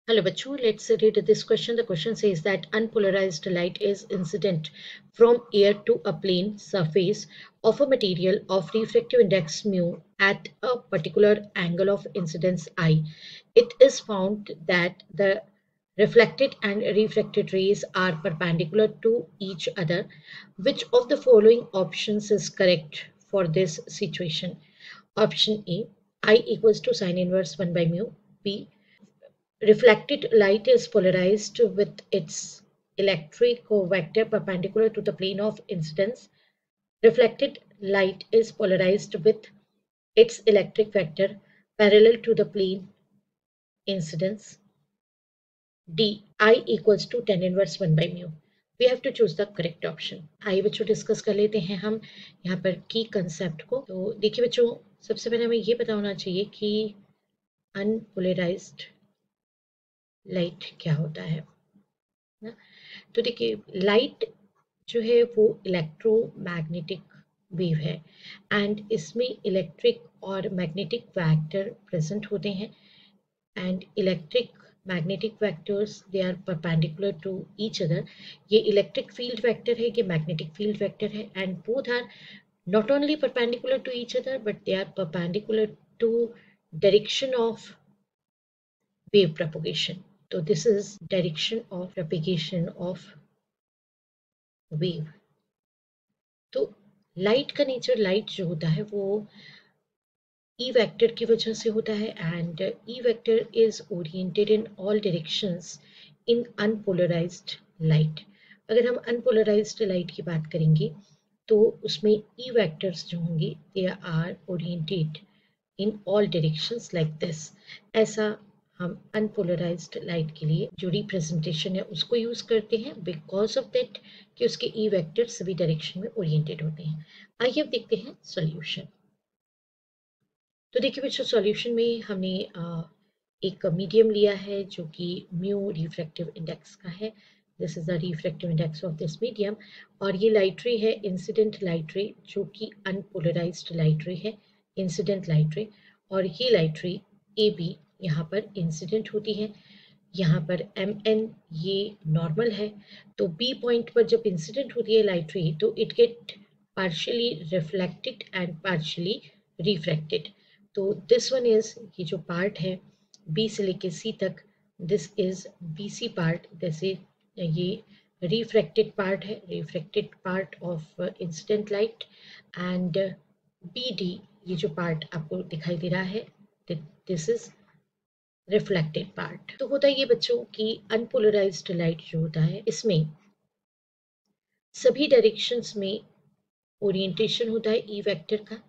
Hello, bachcho. Let's read this question. The question says that unpolarized light is incident from air to a plane surface of a material of refractive index mu at a particular angle of incidence I. It is found that the reflected and refracted rays are perpendicular to each other. Which of the following options is correct for this situation? Option A, I equals to sine inverse 1 by mu. B, reflected light is polarized with its electric vector perpendicular to the plane of incidence. Reflected light is polarized with its electric vector parallel to the plane incidence. D, I equals to tan inverse 1 by mu. We have to choose the correct option. आइए बच्चों discuss कर लेते हैं हम यहाँ पर की concept को। तो देखिए बच्चों, सबसे पहले हमें ये पता होना चाहिए कि अनपोलराइज्ड लाइट क्या होता है ना। तो देखिए, लाइट जो है वो इलेक्ट्रोमैग्नेटिक वेव है एंड इसमें इलेक्ट्रिक और मैग्नेटिक वेक्टर प्रेजेंट होते हैं and electric magnetic vectors they are perpendicular to each other. ये इलेक्ट्रिक फील्ड वेक्टर है, ये मैग्नेटिक फील्ड वेक्टर है and both are not only perpendicular to each other but they are perpendicular to direction of wave propagation. So this is direction of propagation of wave. तो light का nature, light जो होता है वो E vector की वजह से होता है and E vector is oriented in all directions in unpolarised light. अगर हम अनपोलराइज्ड लाइट की बात करेंगे तो उसमें ई वेक्टर्स जो होंगे they are oriented in all directions like this. ऐसा हम अनपोलराइज्ड लाइट के लिए जो रिप्रेजेंटेशन है उसको यूज करते हैं बिकॉज ऑफ दैट कि उसके ई वेक्टर सभी डायरेक्शन में ओरिएंटेड होते हैं। आइए अब देखते हैं सॉल्यूशन। तो देखिए बच्चों, सॉल्यूशन में हमने एक मीडियम लिया है जो कि म्यू रिफ्रैक्टिव इंडेक्स का है। This is the refractive index of this medium और ये लाइट रे है इंसिडेंट लाइट रे जो कि अनपोलराइज्ड लाइट रे है, इंसिडेंट लाइट रे। और ये लाइट रे ए बी यहाँ पर इंसिडेंट होती है, यहाँ पर एम एन ये नॉर्मल है। तो बी पॉइंट पर जब इंसिडेंट होती है लाइट रे तो it get partially reflected and partially refracted. तो दिस वन इज, ये जो पार्ट है बी से लेके सी तक, this is B C part. जैसे ये रिफ्रैक्टेड पार्ट है, refracted part of incident light and B D ये जो पार्ट आपको दिखाई दे रहा है दिस इज रिफ्लेक्टेड पार्ट। तो होता ये बच्चों कि अनपोलराइज्ड लाइट जो होता है इसमें सभी डायरेक्शंस में ओरिएंटेशन होता है ई वेक्टर का,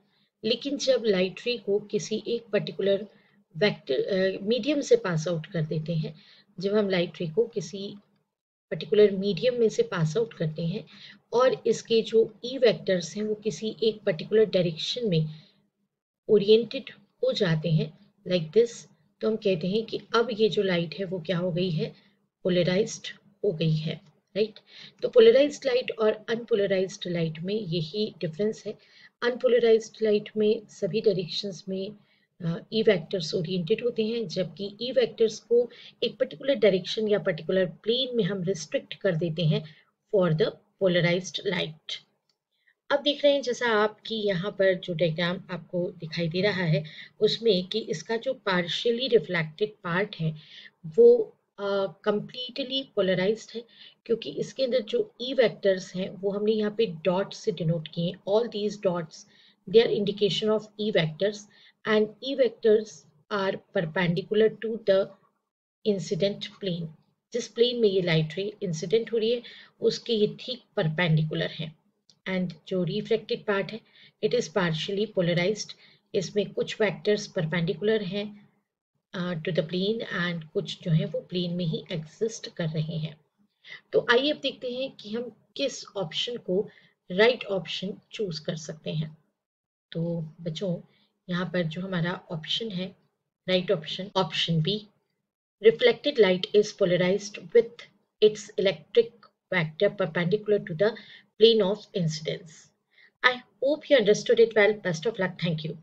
लेकिन जब लाइट रे को किसी एक पर्टिकुलर वेक्टर मीडियम से पास आउट कर देते हैं, जब हम लाइट रे को किसी पर्टिकुलर मीडियम में से पास आउट करते हैं और इसके जो ई वेक्टर्स हैं वो किसी एक पर्टिकुलर डायरेक्शन में ओरिएंटेड हो जाते हैं लाइक दिस, तो हम कहते हैं कि अब ये जो लाइट है वो क्या हो गई है, पोलराइज्ड हो गई है, राइट। तो पोलराइज्ड लाइट और अनपोलराइज्ड लाइट में यही डिफरेंस है। अनपोलराइज्ड लाइट में सभी डायरेक्शंस में ई वेक्टर्स ओरिएंटेड होते हैं, जबकि ई वेक्टर्स को एक पर्टिकुलर डायरेक्शन या पर्टिकुलर प्लेन में हम रिस्ट्रिक्ट कर देते हैं फॉर द पोलराइज्ड लाइट। अब देख रहे हैं जैसा आपकी यहाँ पर जो डायग्राम आपको दिखाई दे रहा है उसमें कि इसका जो पार्शियली रिफ्लेक्टेड पार्ट है वो कंप्लीटली पोलराइज्ड है, क्योंकि इसके अंदर जो ई वेक्टर्स हैं वो हमने यहाँ पे डॉट से डिनोट किए हैं। All these dots they are indication of E vectors and E vectors are perpendicular to the incident plane. जिस प्लेन में ये लाइट रे इंसिडेंट हो रही है उसके ये ठीक परपेंडिकुलर है। एंड जो रिफ्रैक्टेड पार्ट है इट इज पार्शियली पोलराइज्ड, इसमें कुछ वेक्टर्स परपेंडिकुलर हैं टू द प्लेन एंड कुछ जो है वो प्लेन में ही एग्जिस्ट कर रहे हैं। तो आइए अब देखते हैं कि हम किस ऑप्शन को राइट ऑप्शन चूज कर सकते हैं। तो बच्चों, यहाँ पर जो हमारा ऑप्शन है right option, option B, reflected light is polarized with its electric vector perpendicular to the plane of incidence. I hope you understood it well. Best of luck. Thank you.